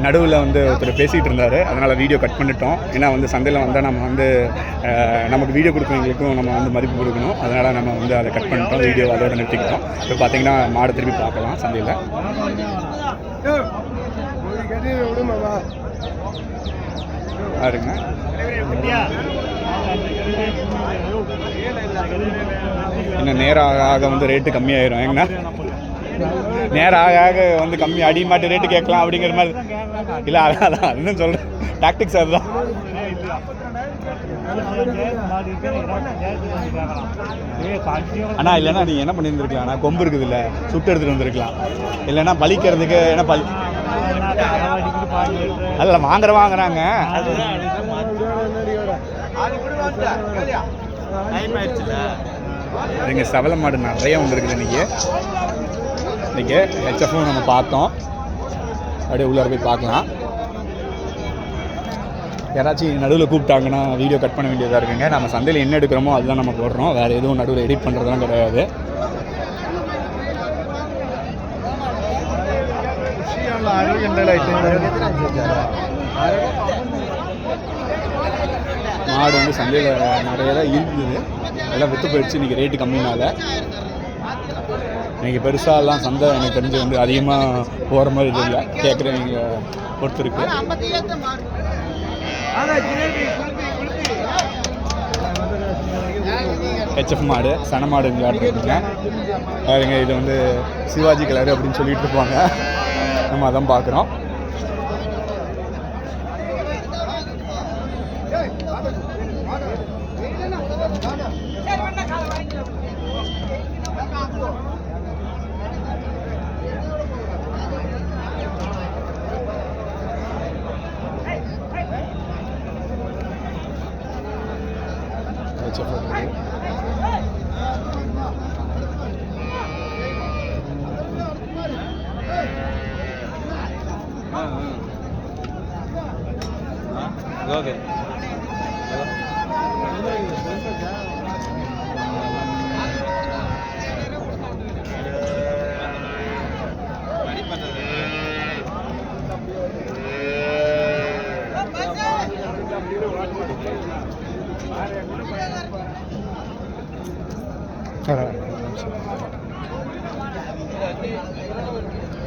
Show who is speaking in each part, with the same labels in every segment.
Speaker 1: நடுவில் வந்து ஒருத்தர் பேசிகிட்டு இருந்தார், அதனால் வீடியோ கட் பண்ணிட்டோம். ஏன்னா வந்து சந்தையில் வந்தால் நம்ம வந்து நமக்கு வீடியோ கொடுக்குறவங்களுக்கும் நம்ம வந்து மதிப்பு கொடுக்கணும். அதனால் நம்ம வந்து அதை கட் பண்ணிட்டோம், வீடியோ அதோட நிறுத்திக்கிட்டோம். இப்போ பார்த்தீங்கன்னா மாடு திருப்பி பார்க்கலாம் சந்தையில். பாருங்க, இன்னும் நேரம் ஆக வந்து ரேட்டு கம்மியாயிரும். ஏங்கண்ணா நேரம் ஆக ஆக வந்து கம்மி அடி மாட்டு ரேட்டு கேட்கலாம் அப்படிங்கிற மாதிரி இல்லை. அதான் அதுன்னு சொல்கிறேன், டாக்டிக்ஸ் அதுதான். அண்ணா இல்லைன்னா நீங்கள் என்ன பண்ணியிருந்துருக்கலாம், ஆனால் கொம்பு இருக்குது இல்லை, சுட்டு எடுத்துகிட்டு வந்துருக்கலாம். இல்லைன்னா பலிக்கிறதுக்கு ஏன்னா அதில் வாங்குறாங்க. இங்கே சவலை மாடு நிறைய வந்துருக்குது இன்றைக்கி. ஹெச்எஃப்பும் நம்ம பார்த்தோம், அப்படியே உள்ளார போய் பார்க்கலாம். யாராச்சும் நடுவில் கூப்பிட்டாங்கன்னா வீடியோ கட் பண்ண வேண்டியதாக இருக்குங்க. நம்ம சந்தையில் என்ன எடுக்கிறோமோ அதுதான் நம்ம போடுறோம், வேறு எதுவும் நடுவில் எடிட் பண்ணுறதுலாம் கிடையாது. மாடு வந்து சந்தையில் நிறைய தான் இருக்குது, எல்லாம் விற்று போயிடுச்சு இன்றைக்கி ரேட்டு கம்மினால. இன்றைக்கி பெருசாலாம் சந்தை எனக்கு தெரிஞ்சு வந்து அதிகமாக போகிற மாதிரி இல்லை, கேட்குறவங்க பொறுத்து இருக்குது. ஹெச்எஃப் மாடு சன மாடு விளையாடுறதுங்க. பாருங்க, இது வந்து சிவாஜி கலர் அப்படின்னு சொல்லிட்டு இருப்பாங்க, நம்ம அதான் பார்க்குறோம். ஓகே,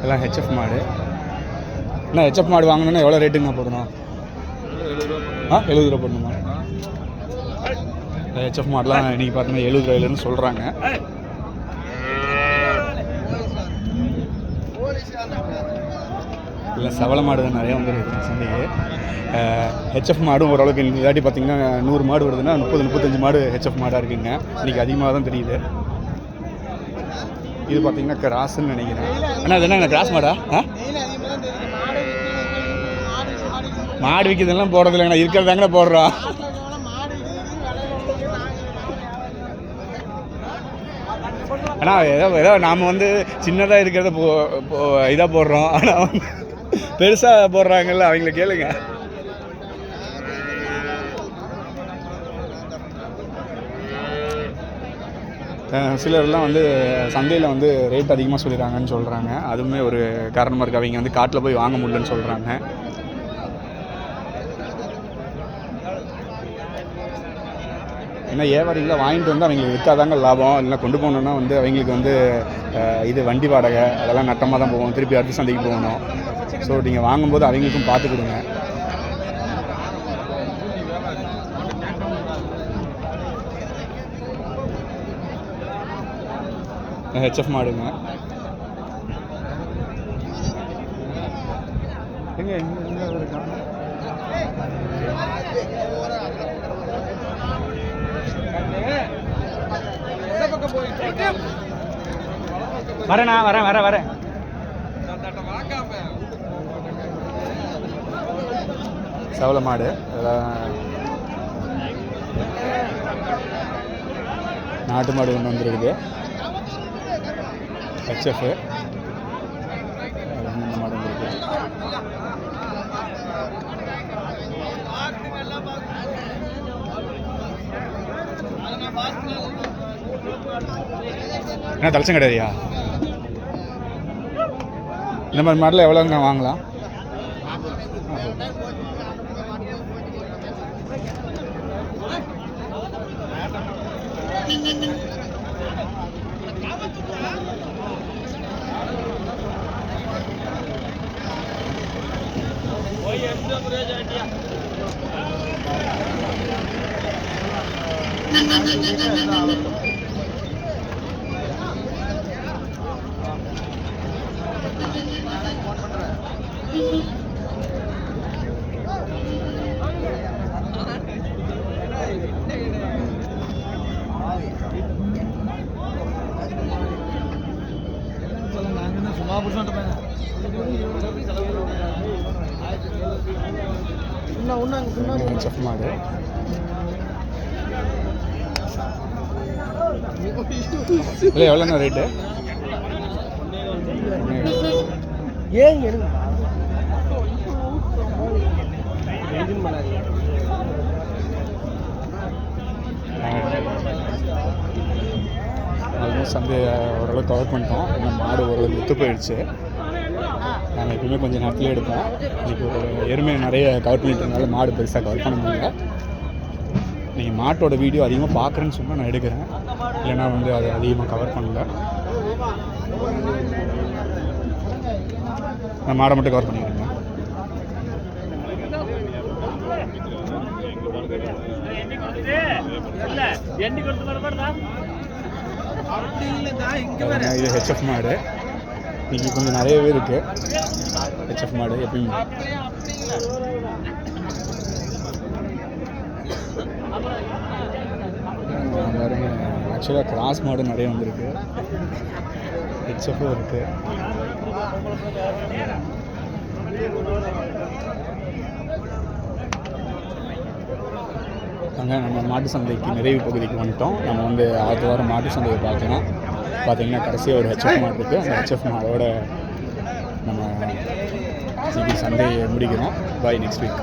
Speaker 1: எல்லாம் ஹெச்எஃப் மாடு. என்ன ஹெச்எஃப் மாடு வாங்கணுன்னா எவ்வளோ ரேட்டுங்க போடணும்? 70 ரூபா போடணுமா? ஹெச்எஃப் மாடெலாம் இன்றைக்கி பார்த்தீங்கன்னா 70 ரூபாயிலன்னு சொல்கிறாங்க. இல்லை சவள மாடு தான் நிறையா வந்துருக்கு சந்தைக்கு. ஹெச்எஃப் மாடும் ஓரளவுக்கு இதாட்டி பார்த்திங்கன்னா 100 மாடு வருதுன்னா 30-35 மாடு ஹெச்எஃப் மாடாக இருக்குங்க. இன்றைக்கி அதிகமாக தான் தெரியுது. இது பார்த்திங்கன்னா கிராஸ்ன்னு நினைக்கிறேன். ஆனால் அது என்ன கிராஸ் மாடா? மாடு விற்கிறதெல்லாம் போடுறது இல்லைங்கண்ணா, இருக்கிறதாங்கண்ணா போடுறோம். ஆனால் ஏதோ நாம் வந்து சின்னதாக இருக்கிறத இதாக போடுறோம், ஆனால் பெருசாக போடுறாங்கல்ல அவங்கள கேளுங்க. சிலர்லாம் வந்து சந்தையில் வந்து ரேட் அதிகமாக சொல்லிடுறாங்கன்னு சொல்கிறாங்க. அதுவுமே ஒரு காரணமாக இருக்குது, அவங்க வந்து காட்டில் போய் வாங்க முடியலன்னு சொல்கிறாங்க. ஏன்னா வியாபாரிகளை வாங்கிட்டு வந்து அவங்களுக்கு விற்காதாங்க லாபம், இல்லைனா கொண்டு போகணுன்னா வந்து அவங்களுக்கு வந்து இது வண்டி வாடகை அதெல்லாம் நட்டமாக தான் போகும், திருப்பி அடுத்த சந்தைக்கு போகணும். ஸோ நீங்கள் வாங்கும்போது அவங்களுக்கும் பார்த்து கொடுங்க. ஹெச்எஃப் மாடுங்க. எங்க வரேண்ணா, வரேன். சவள மாடு நாட்டு மாடு ஒன்று வந்துருக்குது. ஹெச்எஃப் இந்த மாடு வந்துருக்கு. என்ன தலைச்சம் கிடையாதுயா? இந்த மாதிரி மாடலில் எவ்வளோங்க வாங்கலாம்? செஃப் மாடு இல்லை எவ்வளோண்ணா ரேட்டு? ஆல்மோஸ்ட் வந்து ஓரளவுக்கு கவர் பண்ணிட்டோம். இன்னும் மாடு ஓரளவுக்கு விற்று போயிடுச்சு. நாங்கள் எப்பவுமே கொஞ்சம் நேரத்துலேயே எடுப்போம். இன்றைக்கி ஒரு எருமை நிறைய கவர் பண்ணிட்டதுனால மாடு பெருசாக கவர் பண்ண முடியல. நீங்கள் மாட்டோட வீடியோ அதிகமாக பார்க்குறேன்னு சொன்னால் நான் எடுக்கிறேன், இல்லைன்னா வந்து அதை அதிகமாக கவர் பண்ணல. நான் மாடை மட்டும் கவர் பண்ணிக்கிறேன். இது ஹெச்எஃப் மாடு. இன்னைக்கு கொஞ்சம் நிறையவே இருக்குது ஹெச்எஃப் மாடு. எப்பயும் பாருங்க, ஆக்சுவலாக கிராஸ் மாடு நிறைய வந்திருக்கு. ஹெச்எஃப்பும் இருக்குது. அங்கே நம்ம மாட்டு சந்தைக்கு நிறைவு பகுதிக்கு வந்துட்டோம். நம்ம வந்து அடுத்த வாரம் மாட்டு சந்தையை பார்க்கலாம். பார்த்தீங்கன்னா கடைசியாக ஒரு ஹெச்எஃப் மாடு இருக்குது. அந்த ஹெச்எஃப் மாடோட நம்ம சந்தையை முடிக்கிறோம். பாய், நெக்ஸ்ட் வீக்.